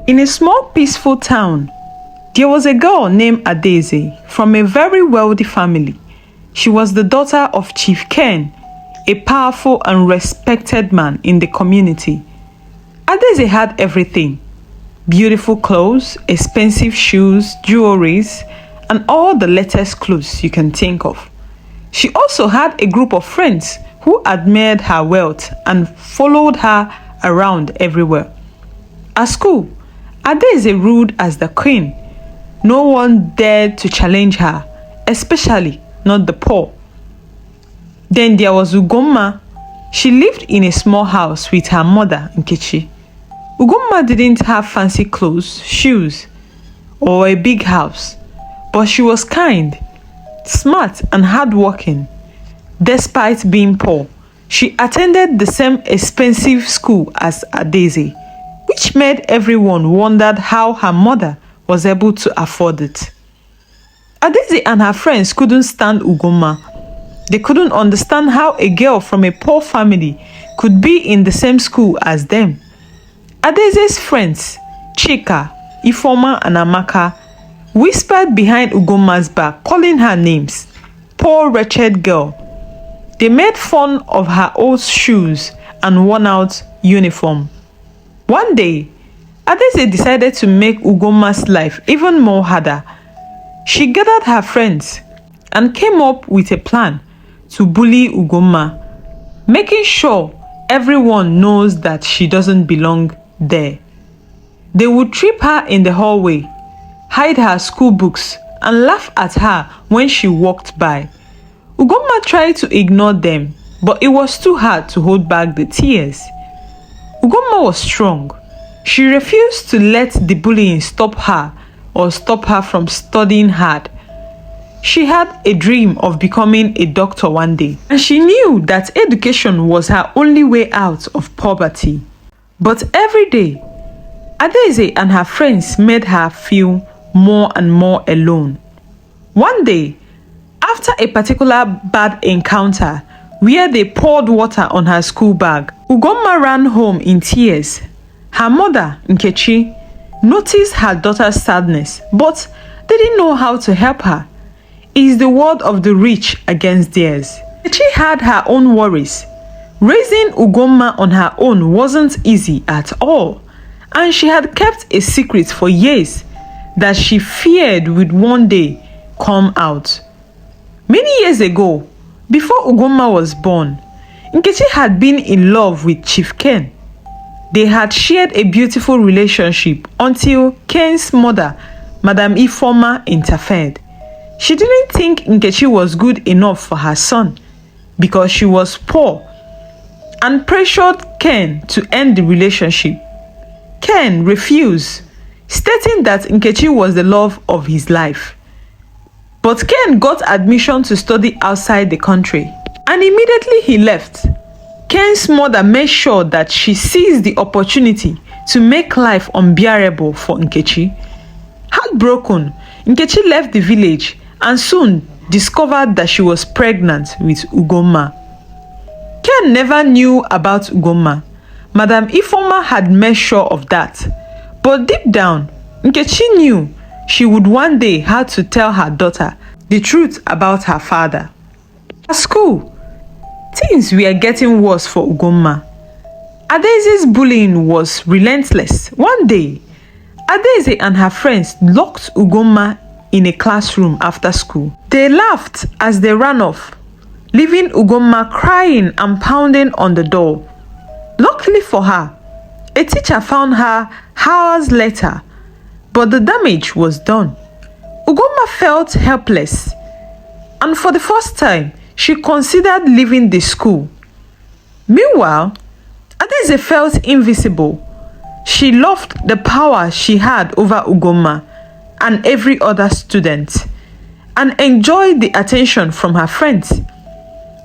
In a small peaceful town, there was a girl named Adaeze from a very wealthy family. She was the daughter of Chief Ken, a powerful and respected man in the community. Adaeze had everything: beautiful clothes, expensive shoes, jewelries, and all the latest clothes you can think of. She also had a group of friends who admired her wealth and followed her around everywhere. At school, Adaeze ruled as the queen. No one dared to challenge her, especially not the poor. Then there was Ugonma. She lived in a small house with her mother, Nkechi. Ugonma didn't have fancy clothes, shoes, or a big house, but she was kind, smart, and hardworking. Despite being poor, she attended the same expensive school as Adaeze, which made everyone wonder how her mother was able to afford it. Adaeze and her friends couldn't stand Ugonma. They couldn't understand how a girl from a poor family could be in the same school as them. Adaeze's friends, Chika, Ifeoma, and Amaka, whispered behind Ugonma's back, calling her names. Poor wretched girl. They made fun of her old shoes and worn-out uniform. One day, Adaeze decided to make Ugonma's life even more harder. She gathered her friends and came up with a plan to bully Ugonma, making sure everyone knows that she doesn't belong there. They would trip her in the hallway, hide her school books, and laugh at her when she walked by. Ugonma tried to ignore them, but it was too hard to hold back the tears. Ugonma was strong. She refused to let the bullying stop her or stop her from studying hard. She had a dream of becoming a doctor one day, and she knew that education was her only way out of poverty. But every day, Adaeze and her friends made her feel more and more alone. One day, after a particular bad encounter where they poured water on her school bag, Ugonma ran home in tears. Her mother, Nkechi, noticed her daughter's sadness but didn't know how to help her. It is the word of the rich against theirs. Nkechi had her own worries. Raising Ugonma on her own wasn't easy at all, and she had kept a secret for years that she feared would one day come out. Many years ago, before Ugonma was born, Nkechi had been in love with Chief Ken. They had shared a beautiful relationship until Ken's mother, Madam Ifeoma, interfered. She didn't think Nkechi was good enough for her son because she was poor, and pressured Ken to end the relationship. Ken refused, stating that Nkechi was the love of his life. But Ken got admission to study outside the country, and immediately he left. Ken's mother made sure that she seized the opportunity to make life unbearable for Nkechi. Heartbroken, Nkechi left the village and soon discovered that she was pregnant with Ugonma. Ken never knew about Ugonma. Madam Ifeoma had made sure of that. But deep down, Nkechi knew she would one day have to tell her daughter the truth about her father. At school, things were getting worse for Ugonma. Adaeze's bullying was relentless. One day, Adaeze and her friends locked Ugonma in a classroom after school. They laughed as they ran off, leaving Ugonma crying and pounding on the door. Luckily for her, a teacher found her hours later, but the damage was done. Ugonma felt helpless, and for the first time, she considered leaving the school. Meanwhile, Adaeze felt invisible. She loved the power she had over Ugonma and every other student, and enjoyed the attention from her friends.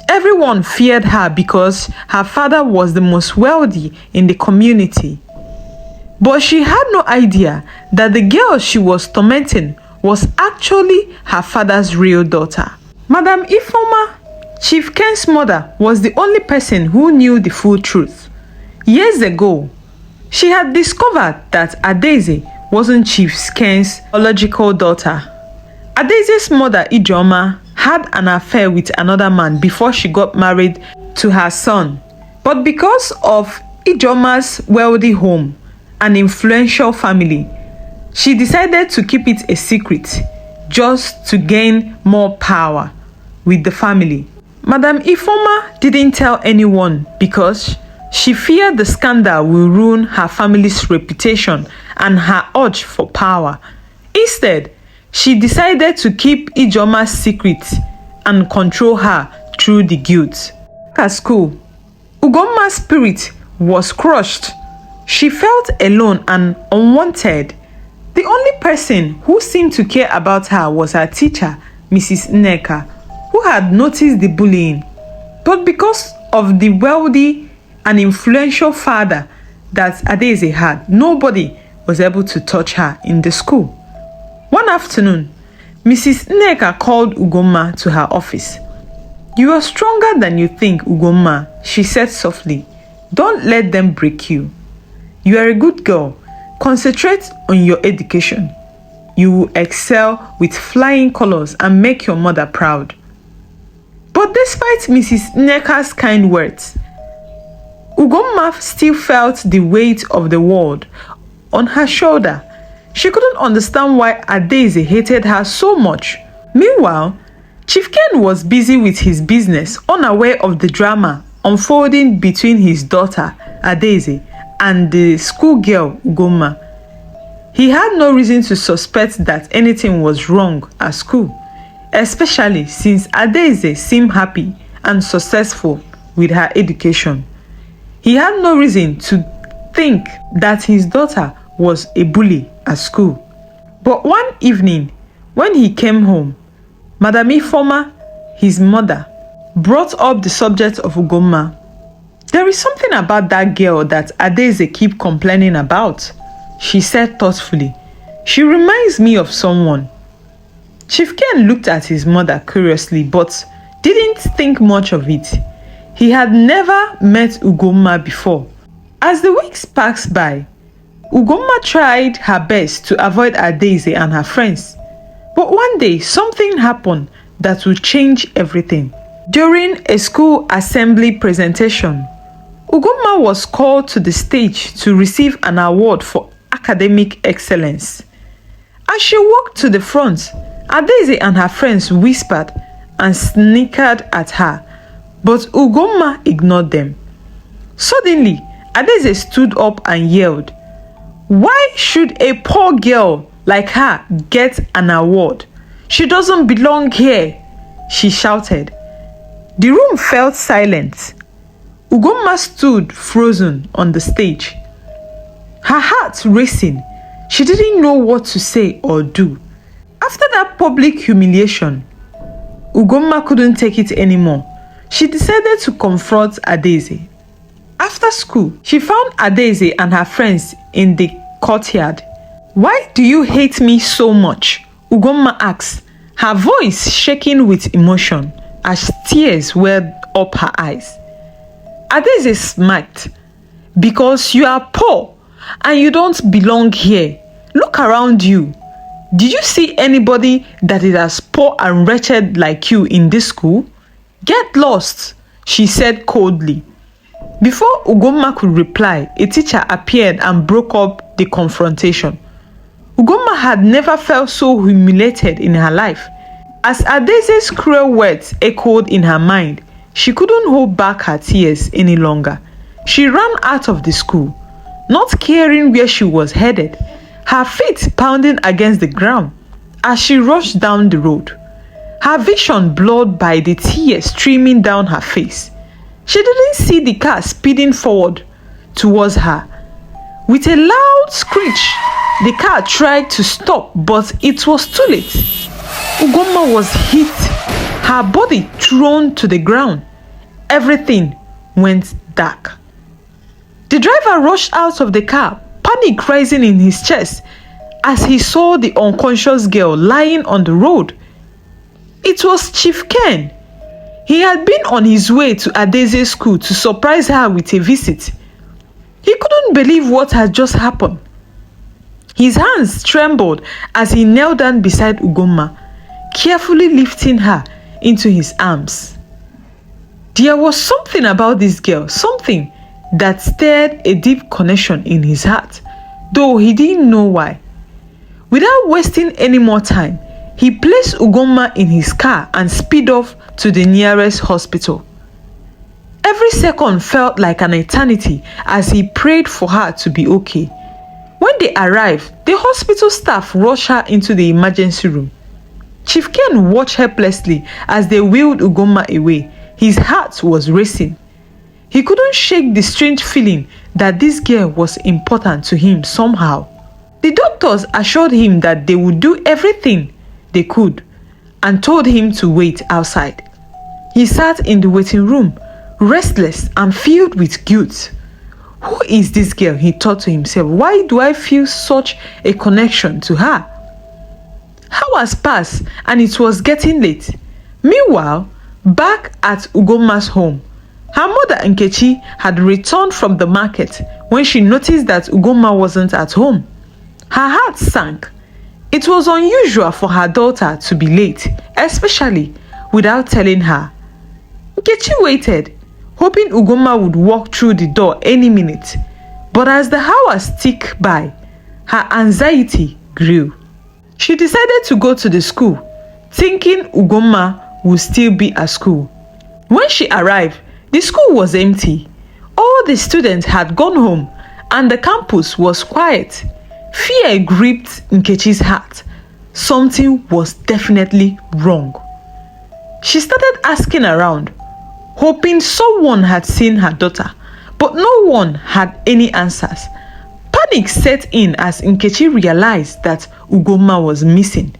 Everyone feared her because her father was the most wealthy in the community. But she had no idea that the girl she was tormenting was actually her father's real daughter. Madam Ifeoma, Chief Ken's mother, was the only person who knew the full truth. Years ago, She had discovered that Adaeze wasn't Chief Ken's biological daughter. Adaeze's mother, Ugonma, had an affair with another man before she got married to her son. But because of Ugonma's wealthy home and influential family, she decided to keep it a secret just to gain more power with the family. Madam Ifeoma didn't tell anyone because she feared the scandal will ruin her family's reputation and her urge for power. Instead, she decided to keep Ugonma's secret and control her through the guilt. At school, Ugonma's spirit was crushed. She felt alone and unwanted. The only person who seemed to care about her was her teacher, Mrs. Nneka, who had noticed the bullying. But because of the wealthy and influential father that Adaeze had, nobody was able to touch her in the school. One afternoon, Mrs. Nneka called Ugonma to her office. "You are stronger than you think, Ugonma," she said softly. "Don't let them break you. You are a good girl. Concentrate on your education. You will excel with flying colors and make your mother proud." But despite Mrs. Nneka's kind words, Ugonma still felt the weight of the world on her shoulder. She couldn't understand why Adaeze hated her so much. Meanwhile, Chief Ken was busy with his business, unaware of the drama unfolding between his daughter, Adaeze, and the schoolgirl, Ugonma. He had no reason to suspect that anything was wrong at school, especially since Adaeze seemed happy and successful with her education. He had no reason to think that his daughter was a bully at school. But one evening, when he came home, Madam Ifeoma, his mother, brought up the subject of Ugonma. "There is something about that girl that Adaeze keeps complaining about," she said thoughtfully. "She reminds me of someone." Chief Ken looked at his mother curiously but didn't think much of it. He had never met Ugonma before. As the weeks passed by, Ugonma tried her best to avoid Adaeze and her friends. But one day, something happened that would change everything. During a school assembly presentation, Ugonma was called to the stage to receive an award for academic excellence. As she walked to the front, Adaeze and her friends whispered and snickered at her, but Ugonma ignored them. Suddenly, Adaeze stood up and yelled, "Why should a poor girl like her get an award? She doesn't belong here," she shouted. The room fell silent. Ugonma stood frozen on the stage, her heart racing. She didn't know what to say or do. After that public humiliation, Ugonma couldn't take it anymore. She decided to confront Adaeze. After school, she found Adaeze and her friends in the courtyard. "Why do you hate me so much?" Ugonma asked, her voice shaking with emotion as tears welled up her eyes. Adaeze smirked. "Because you are poor and you don't belong here. Look around you. Did you see anybody that is as poor and wretched like you in this school? Get lost," she said coldly. Before Ugonma could reply, a teacher appeared and broke up the confrontation. Ugonma had never felt so humiliated in her life. As Adaeze's cruel words echoed in her mind, she couldn't hold back her tears any longer. She ran out of the school, not caring where she was headed, her feet pounding against the ground as she rushed down the road, her vision blurred by the tears streaming down her face. She didn't see the car speeding forward towards her. With a loud screech, the car tried to stop, but it was too late. Ugonma was hit, her body thrown to the ground. Everything went dark. The driver rushed out of the car, panic rising in his chest as he saw the unconscious girl lying on the road. It was Chief Ken. He had been on his way to Adaeze's school to surprise her with a visit. He couldn't believe what had just happened. His hands trembled as he knelt down beside Ugonma, carefully lifting her into his arms. There was something about this girl, something that stirred a deep connection in his heart, though he didn't know why. Without wasting any more time, he placed Ugonma in his car and sped off to the nearest hospital. Every second felt like an eternity as he prayed for her to be okay. When they arrived, the hospital staff rushed her into the emergency room. Chief Ken watched helplessly as they wheeled Ugonma away. His heart was racing. He couldn't shake the strange feeling that this girl was important to him somehow. The doctors assured him that they would do everything they could and told him to wait outside. He sat in the waiting room, restless and filled with guilt. Who is this girl? He thought to himself. Why do I feel such a connection to her? Hours passed and it was getting late. Meanwhile, back at Ugonma's home, her mother Nkechi had returned from the market when she noticed that Ugonma wasn't at home. Her heart sank. It was unusual for her daughter to be late, especially without telling her. Nkechi waited, hoping Ugonma would walk through the door any minute. But as the hours ticked by, her anxiety grew. She decided to go to the school, thinking Ugonma would still be at school. When she arrived, the school was empty. All the students had gone home and the campus was quiet. Fear gripped Nkechi's heart. Something was definitely wrong. She started asking around, hoping someone had seen her daughter, but no one had any answers. Panic set in as Nkechi realized that Ugonma was missing.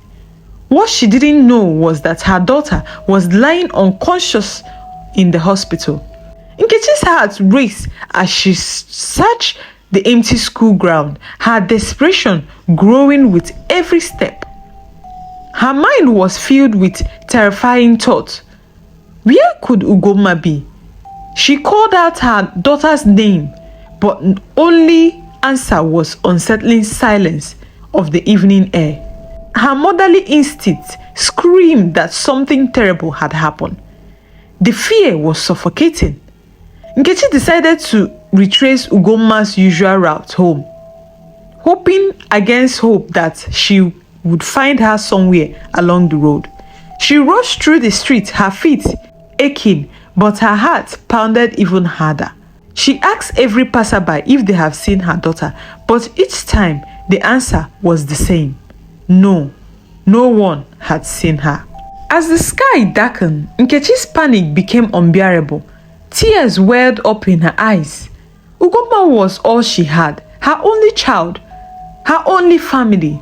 What she didn't know was that her daughter was lying unconscious in the hospital. Nkechi's heart raced as she searched the empty school ground, her desperation growing with every step. Her mind was filled with terrifying thoughts. Where could Ugonma be? She called out her daughter's name, but only answer was unsettling silence of the evening air. Her motherly instinct screamed that something terrible had happened. The fear was suffocating. Nkechi decided to retrace Ugonma's usual route home, hoping against hope that she would find her somewhere along the road. She rushed through the street, her feet aching, but her heart pounded even harder. She asked every passerby if they have seen her daughter, but each time the answer was the same. No, no one had seen her. As the sky darkened, Nkechi's panic became unbearable. Tears welled up in her eyes. Ugonma was all she had, her only child, her only family.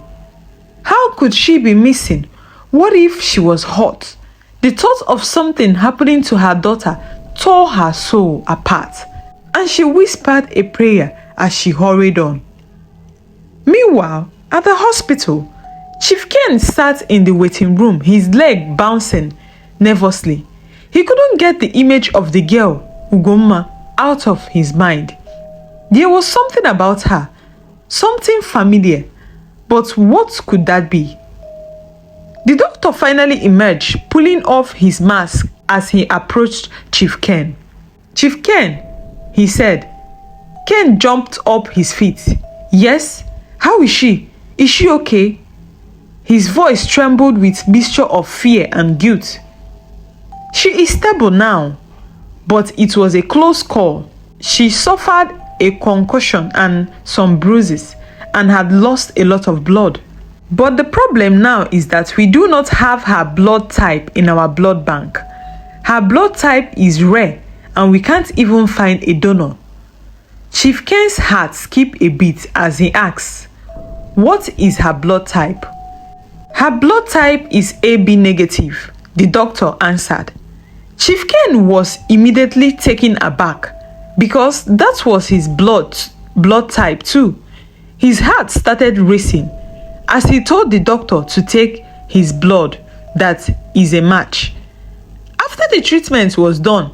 How could she be missing? What if she was hurt? The thought of something happening to her daughter tore her soul apart, and she whispered a prayer as she hurried on. Meanwhile, at the hospital, Chief Ken sat in the waiting room, his leg bouncing nervously. He couldn't get the image of the girl, Ugonma, out of his mind. There was something about her, something familiar, but what could that be? The doctor finally emerged, pulling off his mask as he approached Chief Ken. Chief Ken, he said. Ken jumped up his feet. Yes? How is she? Is she okay? His voice trembled with mixture of fear and guilt. She is stable now, but it was a close call. She suffered a concussion and some bruises and had lost a lot of blood. But the problem now is that we do not have her blood type in our blood bank. Her blood type is rare and we can't even find a donor. Chief Ken's heart skipped a beat as he asked, what is her blood type? Her blood type is AB negative, the doctor answered. Chief Ken was immediately taken aback because that was his blood type too. His heart started racing as he told the doctor to take his blood that is a match. After the treatment was done,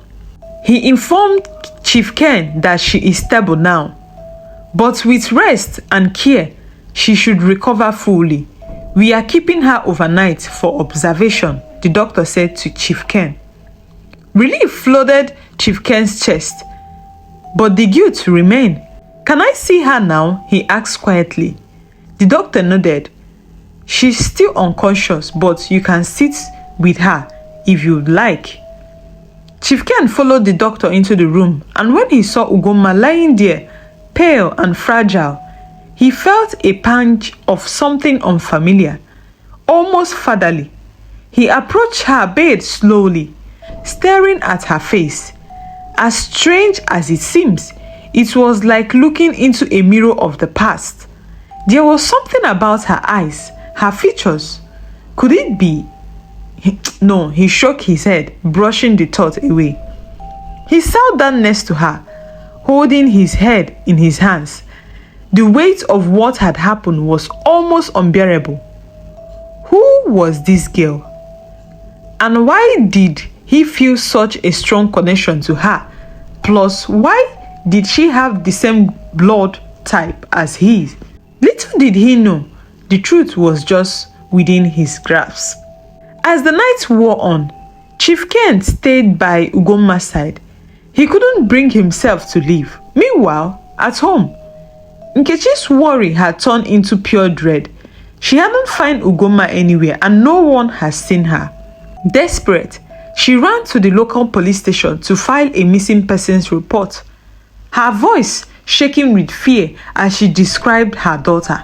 he informed Chief Ken that she is stable now. But with rest and care, she should recover fully. We are keeping her overnight for observation, the doctor said to Chief Ken. Relief flooded Chief Ken's chest, but the guilt remained. Can I see her now? He asked quietly. The doctor nodded. She's still unconscious, but you can sit with her if you'd like. Chief Ken followed the doctor into the room, and when he saw Ugonma lying there, pale and fragile, he felt a pang of something unfamiliar, almost fatherly. He approached her bed slowly, staring at her face. As strange as it seems, it was like looking into a mirror of the past. There was something about her eyes, her features. Could it be? No, he shook his head, brushing the thought away. He sat down next to her, holding his head in his hands. The weight of what had happened was almost unbearable. Who was this girl? And why did he feel such a strong connection to her? Plus, why did she have the same blood type as his? Little did he know, the truth was just within his grasp. As the night wore on, Chief Ken stayed by Ugonma's side. He couldn't bring himself to leave. Meanwhile, at home, Nkechi's worry had turned into pure dread. She hadn't found Ugonma anywhere and no one had seen her. Desperate, she ran to the local police station to file a missing persons report, her voice shaking with fear as she described her daughter.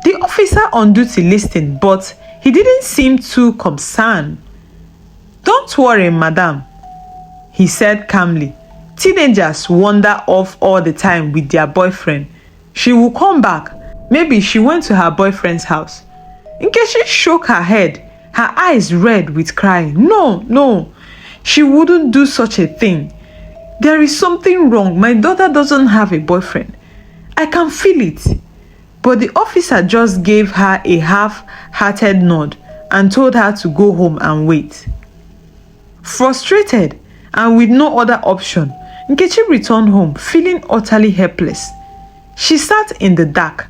The officer on duty listened, but he didn't seem too concerned. Don't worry, madam, he said calmly. Teenagers wander off all the time with their boyfriend. She will come back. Maybe she went to her boyfriend's house. Nkechi shook her head, her eyes red with crying. No, she wouldn't do such a thing. There is something wrong. My daughter doesn't have a boyfriend. I can feel it. But the officer just gave her a half-hearted nod and told her to go home and wait. Frustrated and with no other option, Nkechi returned home feeling utterly helpless. She sat in the dark,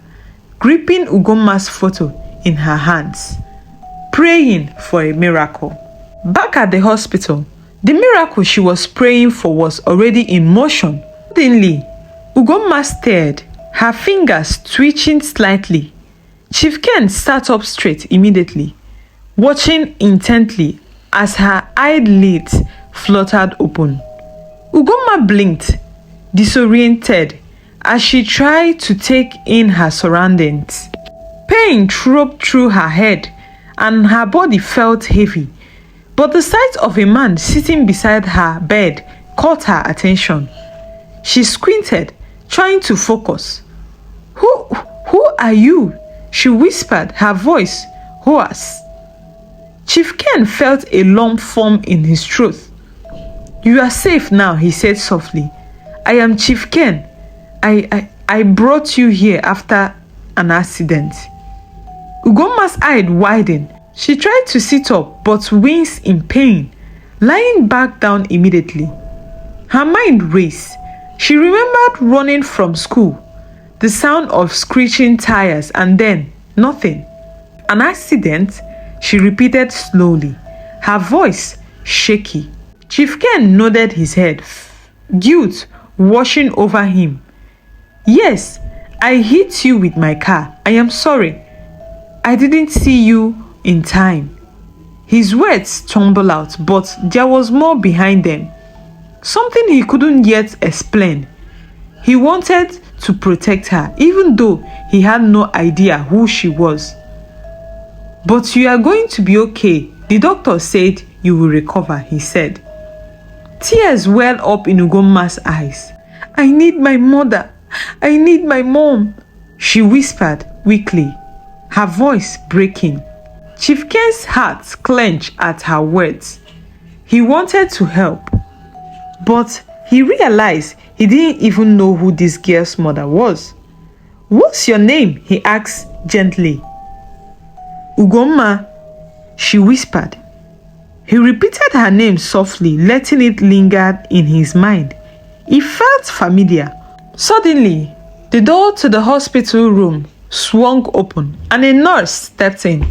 gripping Ugonma's photo in her hands, praying for a miracle. Back at the hospital, the miracle she was praying for was already in motion. Suddenly, Ugonma stared, her fingers twitching slightly. Chief Ken sat up straight immediately, watching intently as her eyelids fluttered open. Ugonma blinked, disoriented, as she tried to take in her surroundings. Pain throbbed through her head and her body felt heavy. But the sight of a man sitting beside her bed caught her attention. She squinted, trying to focus. Who are you? She whispered, her voice hoarse. Chief Ken felt a lump form in his throat. You are safe now, he said softly. I am Chief Ken. I brought you here after an accident. Ugonma's eyes widened. She tried to sit up but winced in pain, lying back down immediately. Her mind raced. She remembered running from school, the sound of screeching tires, and then nothing. An accident? She repeated slowly, her voice shaky. Chief Ken nodded his head, guilt washing over him. Yes, I hit you with my car. I am sorry. I didn't see you in time. His words stumbled out, but there was more behind them. Something he couldn't yet explain. He wanted to protect her, even though he had no idea who she was. But you are going to be okay. The doctor said you will recover, he said. Tears welled up in Ugonma's eyes. I need my mother. I need my mom, she whispered weakly, her voice breaking. Chief Ken's heart clenched at her words. He wanted to help, but he realized he didn't even know who this girl's mother was. What's your name? He asked gently. Ugonma, she whispered. He repeated her name softly, letting it linger in his mind. It felt familiar. Suddenly, The door to the hospital room swung open and a nurse stepped in.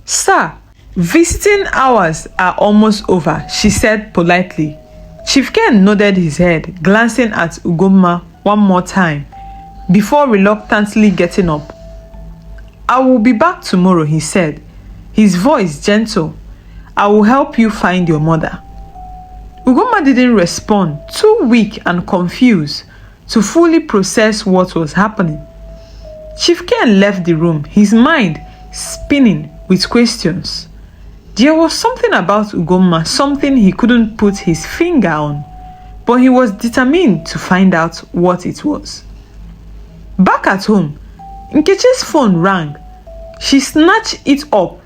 "Sir, visiting hours are almost over," she said politely. Chief Ken nodded his head, glancing at Ugonma one more time before reluctantly getting up. "I will be back tomorrow," he said, his voice gentle. "I will help you find your mother." Ugonma didn't respond, too weak and confused to fully process what was happening. Chief Ken left the room, his mind spinning with questions. There was something about Ugonma, something he couldn't put his finger on, but he was determined to find out what it was. Back at home, Nkechi's phone rang. She snatched it up,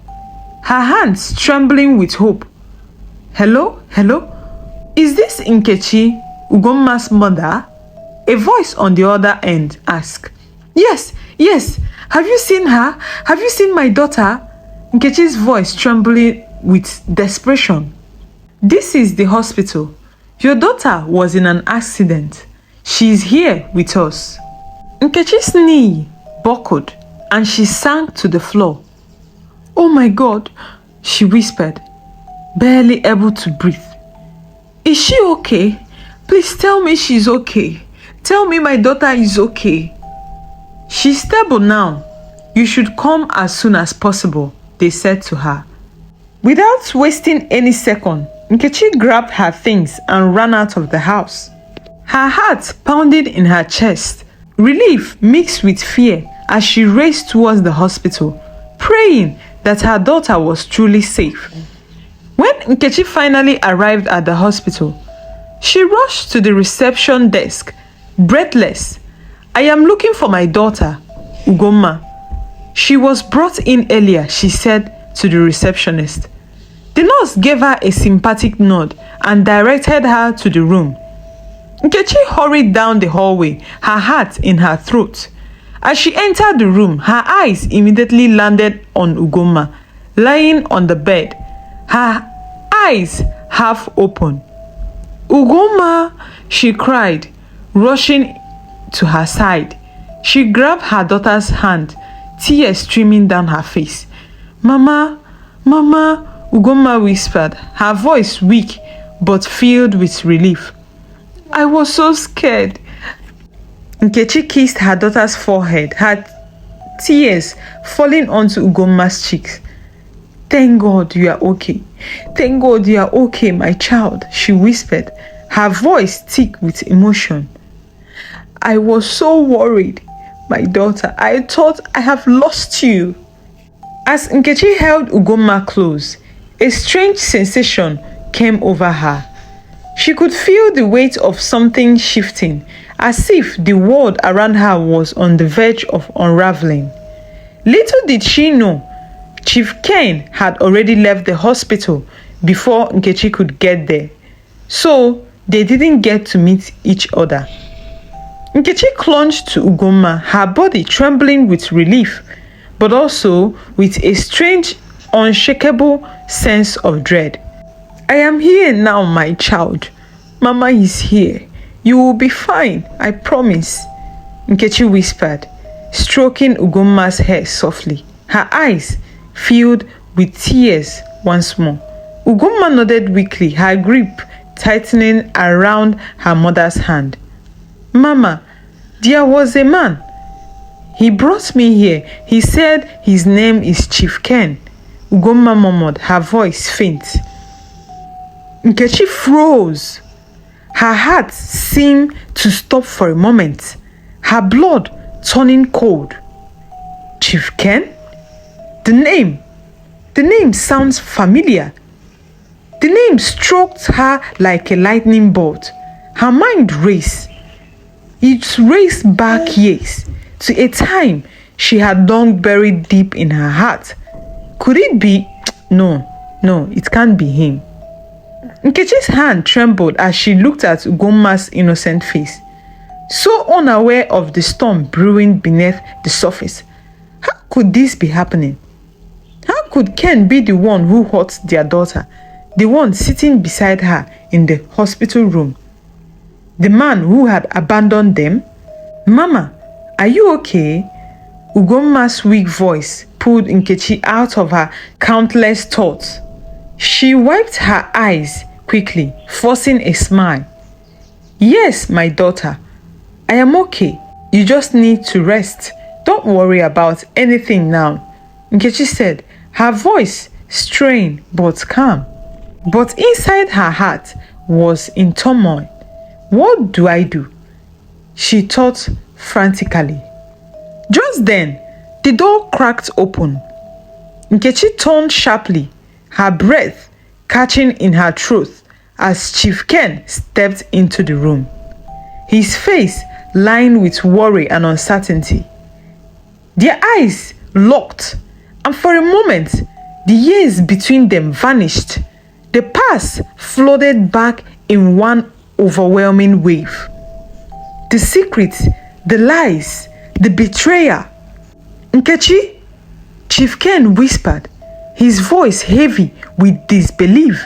her hands trembling with hope. "Hello? Hello? Is this Nkechi, Ugonma's mother?" A voice on the other end asked. Yes. Have you seen her? Have you seen my daughter?" Nkechi's voice trembling with desperation. "This is the hospital. Your daughter was in an accident. She is here with us." Nkechi's knee buckled and she sank to the floor. "Oh my God," she whispered, barely able to breathe. "Is she okay? Please tell me she's okay. Tell me my daughter is okay." "She's stable now. You should come as soon as possible," they said to her. Without wasting any second, Nkechi grabbed her things and ran out of the house. Her heart pounded in her chest, relief mixed with fear as she raced towards the hospital, praying that her daughter was truly safe. When Nkechi finally arrived at the hospital, she rushed to the reception desk, breathless. "I am looking for my daughter, Ugonma. She was brought in earlier," she said to the receptionist. The nurse gave her a sympathetic nod and directed her to the room. Nkechi hurried down the hallway, her heart in her throat. As she entered the room, her eyes immediately landed on Ugonma, lying on the bed, her eyes half open. "Ugonma!" she cried, rushing to her side. She grabbed her daughter's hand, tears streaming down her face. Mama, Ugonma whispered, her voice weak but filled with relief. "I was so scared." Nkechi kissed her daughter's forehead, her tears falling onto Ugonma's cheeks. "Thank God you are okay. Thank God you are okay, my child," she whispered, her voice thick with emotion. "I was so worried, my daughter. I thought I have lost you." As Nkechi held Ugonma close, a strange sensation came over her. She could feel the weight of something shifting, as if the world around her was on the verge of unraveling. Little did she know, Chief Ken had already left the hospital before Nkechi could get there, so they didn't get to meet each other. Nkechi clung to Ugonma, her body trembling with relief, but also with a strange, unshakable sense of dread. "I am here now, my child. Mama is here. You will be fine, I promise," Nkechi whispered, stroking Ugonma's hair softly, her eyes filled with tears once more. Ugonma nodded weakly, her grip tightening around her mother's hand. "Mama, there was a man. He brought me here. He said his name is Chief Ken," Ugonma murmured, her voice faint. Nkechi froze. Her heart seemed to stop for a moment, her blood turning cold. Chief Ken? The name sounds familiar. The name struck her like a lightning bolt. Her mind raced. It raced back years to a time she had long buried deep in her heart. Could it be? No, it can't be him. Nkechi's hand trembled as she looked at Ugonma's innocent face, so unaware of the storm brewing beneath the surface. How could this be happening? How could Ken be the one who hurt their daughter, the one sitting beside her in the hospital room, the man who had abandoned them? "Mama, Are you okay? Ugonma's weak voice pulled Nkechi out of her countless thoughts. She wiped her eyes quickly, forcing a smile. Yes, my daughter. I am okay. You just need to rest. Don't worry about anything now, Nkechi said, her voice strained but calm. But inside her heart was in turmoil. What do I do? She thought frantically. Just then, the door cracked open. Nkechi turned sharply, her breath catching in her throat as Chief Ken stepped into the room. His face lined with worry and uncertainty. Their eyes locked, and for a moment, the years between them vanished. The past flooded back in one overwhelming wave. The secrets, the lies, the betrayal. Nkechi? Chief Ken whispered, his voice heavy with disbelief.